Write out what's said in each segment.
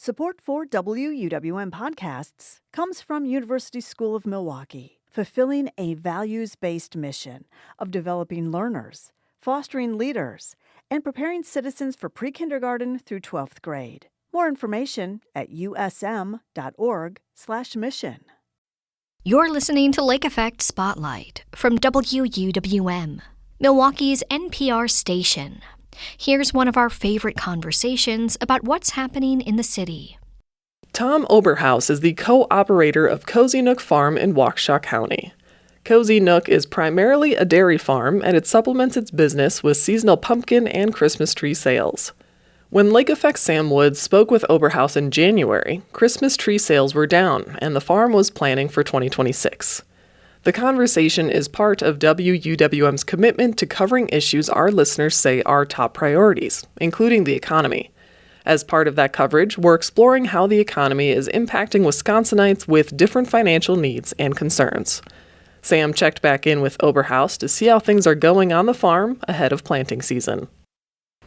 Support for WUWM podcasts comes from University School of Milwaukee, fulfilling a values-based mission of developing learners, fostering leaders, and preparing citizens for pre-kindergarten through 12th grade. More information at usm.org/mission. You're listening to Lake Effect Spotlight from WUWM, Milwaukee's NPR station. Here's one of our favorite conversations about what's happening in the city. Tom Oberhaus is the co-operator of Cozy Nook Farm in Waukesha County. Cozy Nook is primarily a dairy farm, and it supplements its business with seasonal pumpkin and Christmas tree sales. When Lake Effect Sam Woods spoke with Oberhaus in January, Christmas tree sales were down, and the farm was planning for 2026. The conversation is part of WUWM's commitment to covering issues our listeners say are top priorities, including the economy. As part of that coverage, we're exploring how the economy is impacting Wisconsinites with different financial needs and concerns. Sam checked back in with Oberhaus to see how things are going on the farm ahead of planting season.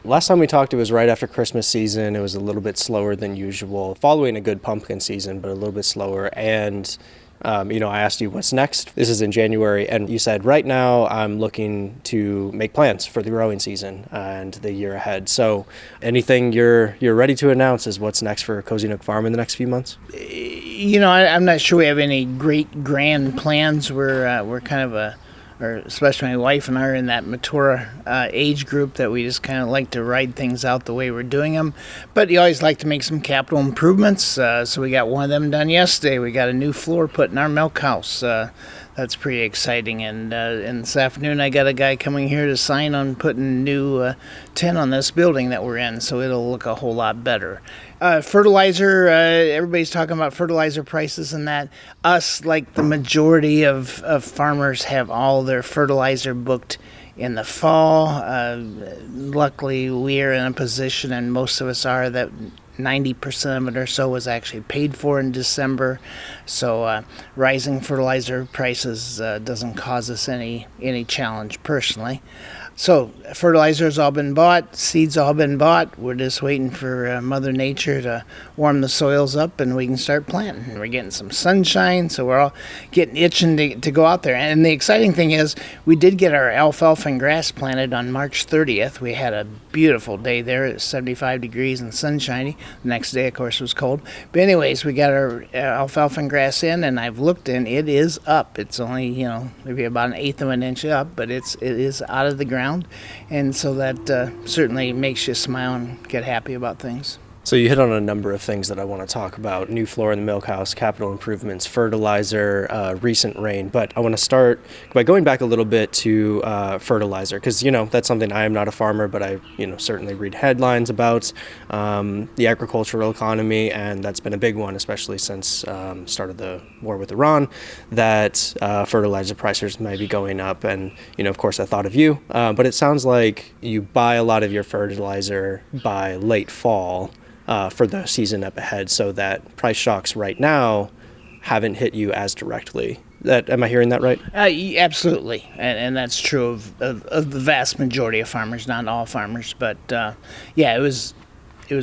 Last time we talked, it was right after Christmas season. It was a little bit slower than usual, following a good pumpkin season, but a little bit slower. And I asked you what's next. This is in January, and you said, right now I'm looking to make plans for the growing season and the year ahead. So anything you're ready to announce is what's next for Cozy Nook Farm in the next few months? I'm not sure we have any great grand plans. We're kind of especially my wife and I are in that mature age group that we just kind of like to ride things out the way we're doing them. But you always like to make some capital improvements. So we got one of them done yesterday. We got a new floor put in our milk house. That's pretty exciting. And this afternoon I got a guy coming here to sign on putting a new tin on this building that we're in, so it'll look a whole lot better. Fertilizer, everybody's talking about fertilizer prices and that. Us, like the majority of farmers, have all their fertilizer booked in the fall. Luckily, we're in a position, and most of us are, that 90% of it or so was actually paid for in December. So rising fertilizer prices doesn't cause us any challenge personally. So fertilizer's all been bought, seeds all been bought. We're just waiting for Mother Nature to warm the soils up and we can start planting. We're getting some sunshine, so we're all getting itching to go out there. And the exciting thing is we did get our alfalfa and grass planted on March 30th. We had a beautiful day there. It was 75 degrees and sunshiny. The next day, of course, was cold. But anyways, we got our alfalfa and grass in, and I've looked, and it is up. It's only, maybe about 1/8 of an inch up, but it is out of the ground. And so that certainly makes you smile and get happy about things. So you hit on a number of things that I want to talk about: new floor in the milk house, capital improvements, fertilizer, recent rain. But I want to start by going back a little bit to fertilizer, because that's something I am not a farmer, but I certainly read headlines about the agricultural economy, and that's been a big one, especially since start of the war with Iran. That fertilizer prices might be going up, and of course I thought of you. But it sounds like you buy a lot of your fertilizer by late fall. For the season up ahead, so that price shocks right now haven't hit you as directly. Am I hearing that right? Absolutely, and that's true of the vast majority of farmers, not all farmers, but it was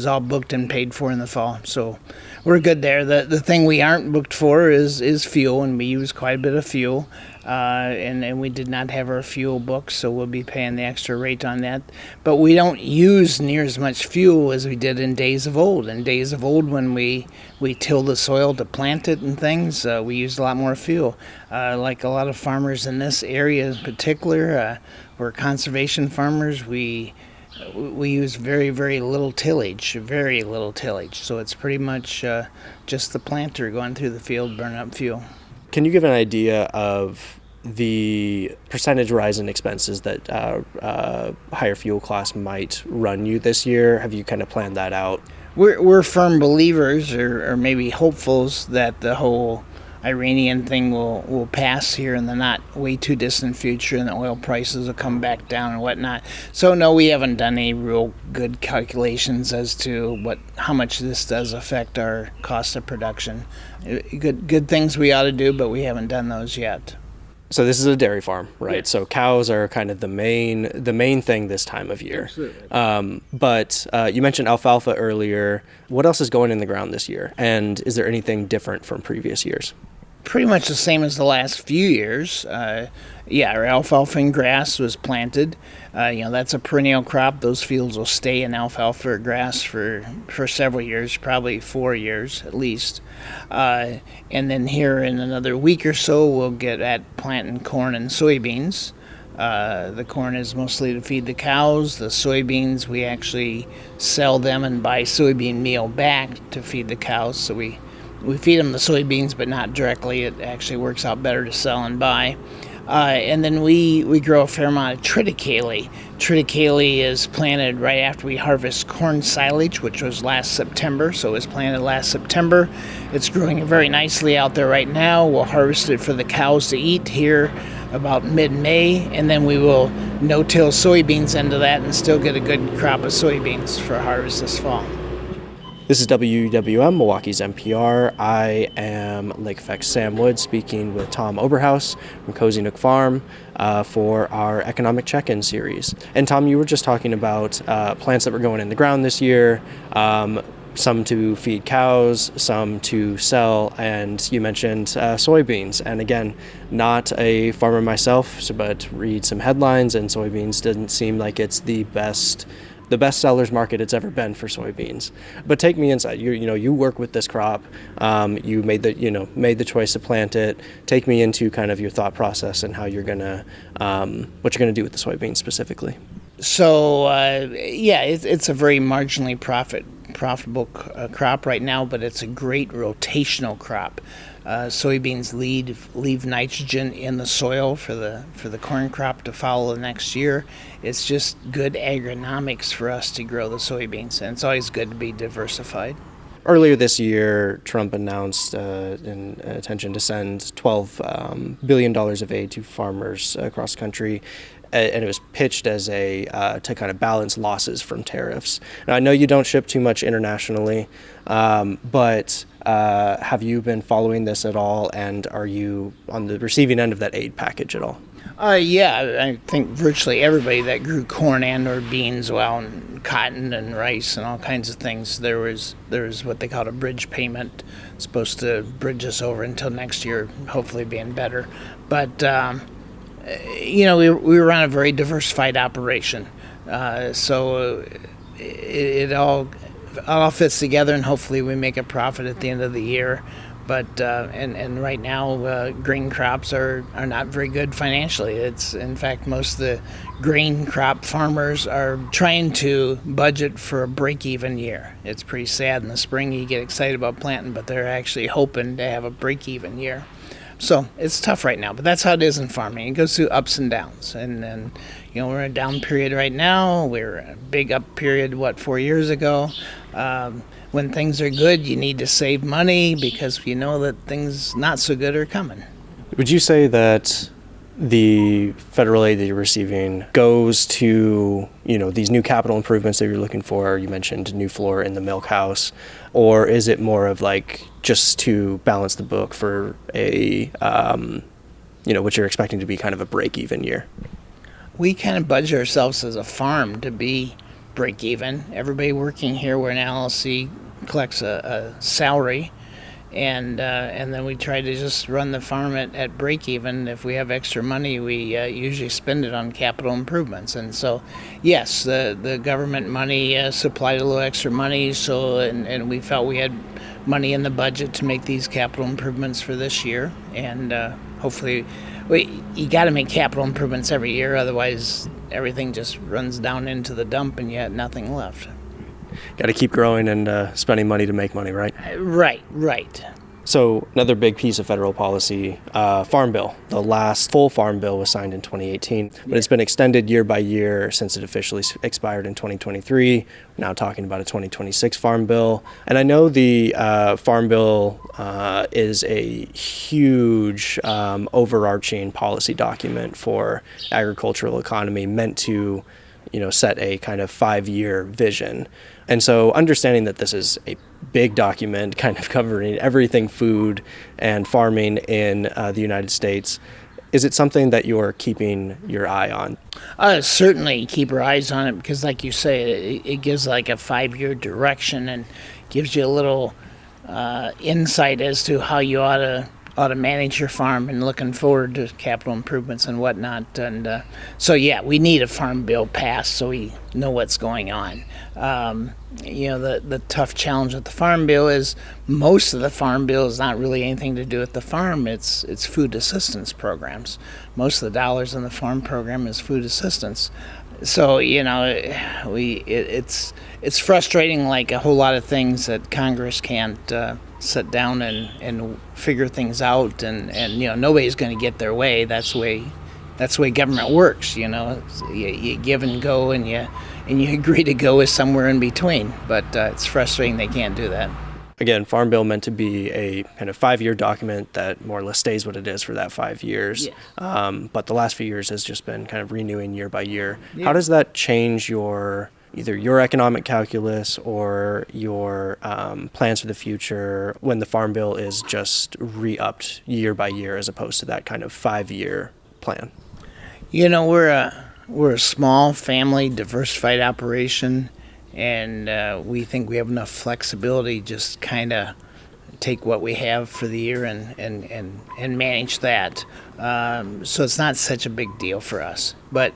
all booked and paid for in the fall, so we're good there. The thing we aren't booked for is fuel, and we use quite a bit of fuel, and we did not have our fuel booked, so we'll be paying the extra rate on that. But we don't use near as much fuel as we did in days of old. In days of old, when we tilled the soil to plant it and things, we used a lot more fuel. Like a lot of farmers in this area in particular, we're conservation farmers, we use very, very little tillage. So it's pretty much just the planter going through the field burning up fuel. Can you give an idea of the percentage rise in expenses that higher fuel costs might run you this year? Have you kind of planned that out? We're firm believers, or maybe hopefuls, that the whole Iranian thing will pass here in the not way too distant future, and the oil prices will come back down and whatnot. So no, we haven't done any real good calculations as to how much this does affect our cost of production. Good things we ought to do, but we haven't done those yet. So this is a dairy farm, right? Yeah. So cows are kind of the main thing this time of year. Absolutely. But you mentioned alfalfa earlier. What else is going in the ground this year? And is there anything different from previous years? Pretty much the same as the last few years. Our alfalfa and grass was planted. That's a perennial crop. Those fields will stay in alfalfa or grass for several years, probably 4 years at least. And then here in another week or so, we'll get at planting corn and soybeans. The corn is mostly to feed the cows. The soybeans, we actually sell them and buy soybean meal back to feed the cows. So we feed them the soybeans, but not directly. It actually works out better to sell and buy. And then we grow a fair amount of triticale. Triticale is planted right after we harvest corn silage, which was last September. So it was planted last September. It's growing very nicely out there right now. We'll harvest it for the cows to eat here about mid-May, and then we will no-till soybeans into that and still get a good crop of soybeans for harvest this fall. This is WUWM, Milwaukee's NPR. I am Lake Effect Sam Wood speaking with Tom Oberhaus from Cozy Nook Farm for our economic check-in series. And Tom, you were just talking about plants that were going in the ground this year, some to feed cows, some to sell, and you mentioned soybeans. And again, not a farmer myself, but read some headlines, and soybeans didn't seem like it's the best seller's market it's ever been for soybeans. But take me inside. You work with this crop. You made the choice to plant it. Take me into kind of your thought process and how what you're gonna do with the soybeans specifically. So it's a very marginally profitable crop right now, but it's a great rotational crop. Soybeans leave nitrogen in the soil for the corn crop to follow the next year. It's just good agronomics for us to grow the soybeans, and it's always good to be diversified. Earlier this year, Trump announced an intention to send $12 billion of aid to farmers across the country. And it was pitched as to kind of balance losses from tariffs. Now, I know you don't ship too much internationally, but have you been following this at all? And are you on the receiving end of that aid package at all? I think virtually everybody that grew corn and or beans, and cotton and rice and all kinds of things, there was what they called a bridge payment, supposed to bridge us over until next year, hopefully being better. But we run a very diversified operation, so it all fits together, and hopefully we make a profit at the end of the year. But and right now, grain crops are not very good financially. It's, in fact, most of the grain crop farmers are trying to budget for a break-even year. It's pretty sad. In the spring, you get excited about planting, but they're actually hoping to have a break-even year. So it's tough right now, but that's how it is in farming. It goes through ups and downs, and we're in a down period right now. We're in a big up period 4 years ago. When things are good, you need to save money because you know that things not so good are coming. Would you say that the federal aid that you're receiving goes to, these new capital improvements that you're looking for? You mentioned new floor in the milk house, or is it more of just to balance the book for what you're expecting to be kind of a break-even year? We kind of budget ourselves as a farm to be break-even. Everybody working here, we're an LLC, collects a salary, and then we try to just run the farm at break-even. If we have extra money, we usually spend it on capital improvements. And so, yes, the government money supplied a little extra money, and we felt we had money in the budget to make these capital improvements for this year. And hopefully, you got to make capital improvements every year, otherwise everything just runs down into the dump and you have nothing left. Got to keep growing and spending money to make money, right? Right. So another big piece of federal policy, Farm Bill. The last full Farm Bill was signed in 2018, but it's been extended year by year since it officially expired in 2023. We're now talking about a 2026 Farm Bill. And I know the Farm Bill is a huge overarching policy document for agricultural economy meant to set a kind of 5-year vision. And so understanding that this is a big document kind of covering everything food and farming in the United States, Is it something that you're keeping your eye on? Certainly keep your eyes on it because, like you say, it gives like a 5-year direction and gives you a little insight as to how you ought to manage your farm, and looking forward to capital improvements and whatnot. And so, yeah, we need a farm bill passed so we know what's going on. The tough challenge with the farm bill is most of the farm bill is not really anything to do with the farm. It's food assistance programs. Most of the dollars in the farm program is food assistance. So it's frustrating, like a whole lot of things that Congress can't sit down and figure things out, and nobody's going to get their way. That's the way government works. You give and go, and you agree to go with somewhere in between. But it's frustrating they can't do that. Again, Farm Bill meant to be a kind of 5-year document that more or less stays what it is for that 5 years. Yeah. But the last few years has just been kind of renewing year by year. Yeah. How does that change either your economic calculus or your plans for the future when the Farm Bill is just re-upped year by year as opposed to that kind of 5-year plan? We're a small family diversified operation, and we think we have enough flexibility just kind of take what we have for the year and manage that. So it's not such a big deal for us. But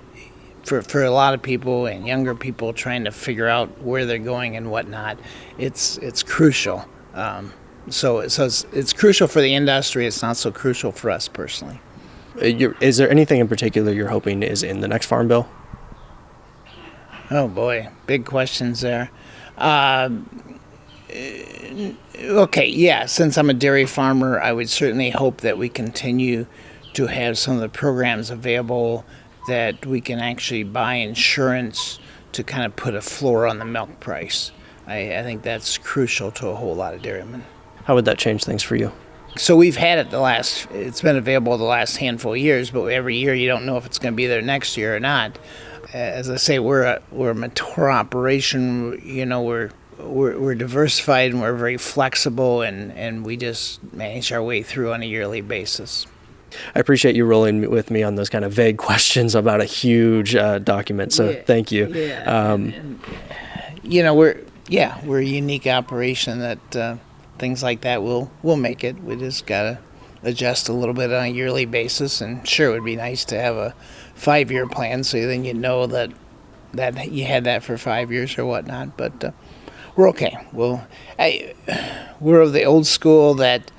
for a lot of people and younger people trying to figure out where they're going and whatnot, it's crucial. So it's crucial for the industry. It's not so crucial for us personally. Is there anything in particular you're hoping is in the next Farm Bill? Oh boy, big questions there. Okay, yeah, since I'm a dairy farmer, I would certainly hope that we continue to have some of the programs available that we can actually buy insurance to kind of put a floor on the milk price. I think that's crucial to a whole lot of dairymen. How would that change things for you? So we've had it it's been available the last handful of years, but every year you don't know if it's going to be there next year or not. As I say, we're a mature operation. We're diversified and we're very flexible, and we just manage our way through on a yearly basis. I appreciate you rolling with me on those kind of vague questions about a huge document. So thank you. Yeah. We're a unique operation that things like that will make it. We just gotta adjust a little bit on a yearly basis, and sure, it would be nice to have a 5-year plan so then you know that you had that for 5 years or whatnot. But we're okay. We're of the old school that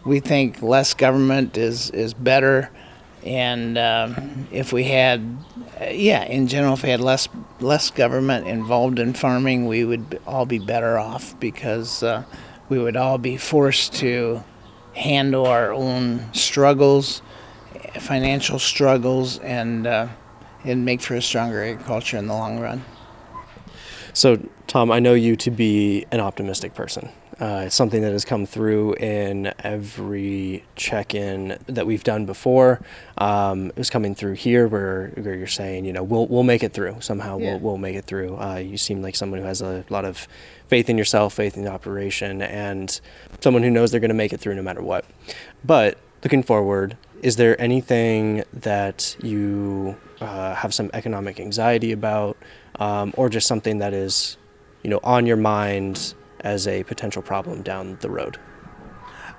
we think less government is better, and if we had, in general, if we had less government involved in farming, we would all be better off because we would all be forced to handle our own struggles, financial struggles, and make for a stronger agriculture in the long run. So, Tom, I know you to be an optimistic person. It's something that has come through in every check-in that we've done before. It was coming through here where you're saying, we'll make it through. Somehow we'll make it through. You seem like someone who has a lot of faith in yourself, faith in the operation, and someone who knows they're going to make it through no matter what. But looking forward, is there anything that you have some economic anxiety about, or just something that is, on your mind as a potential problem down the road?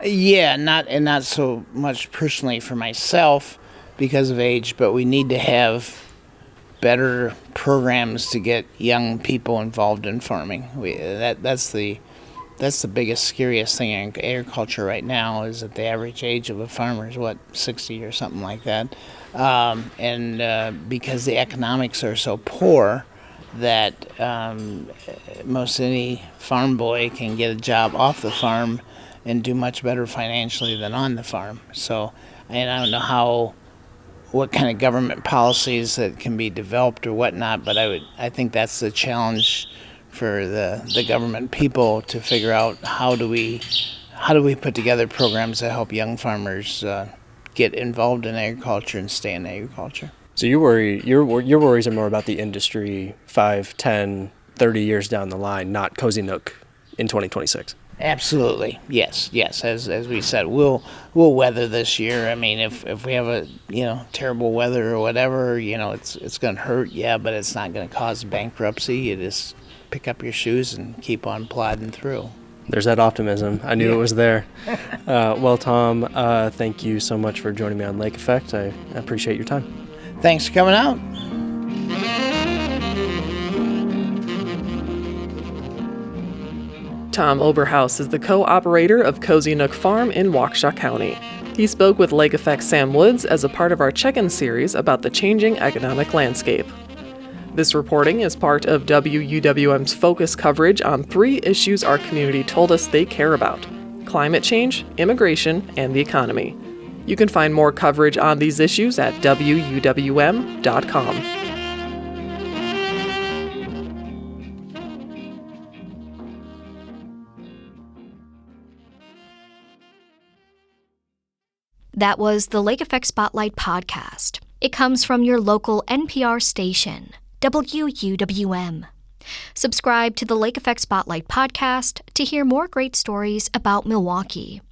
Yeah, not so much personally for myself because of age, but we need to have better programs to get young people involved in farming. That's the biggest, scariest thing in agriculture right now is that the average age of a farmer is 60 or something like that, and because the economics are so poor that most any farm boy can get a job off the farm and do much better financially than on the farm. So, and I don't know what kind of government policies that can be developed or whatnot, but I think that's the challenge for the government people to figure out how do we put together programs that help young farmers get involved in agriculture and stay in agriculture. So your worries are more about the industry 5, 10, 30 years down the line, not Cozy Nook in 2026. Absolutely, yes. As we said, we'll weather this year. I mean, if we have a terrible weather or whatever, it's going to hurt, yeah, but it's not going to cause bankruptcy. You just pick up your shoes and keep on plodding through. There's that optimism. I knew it was there. Well, Tom, thank you so much for joining me on Lake Effect. I appreciate your time. Thanks for coming out. Tom Oberhaus is the co-operator of Cozy Nook Farm in Waukesha County. He spoke with Lake Effect Sam Woods as a part of our check-in series about the changing economic landscape. This reporting is part of WUWM's focus coverage on 3 issues our community told us they care about: climate change, immigration, and the economy. You can find more coverage on these issues at WUWM.com. That was the Lake Effect Spotlight podcast. It comes from your local NPR station, WUWM. Subscribe to the Lake Effect Spotlight podcast to hear more great stories about Milwaukee.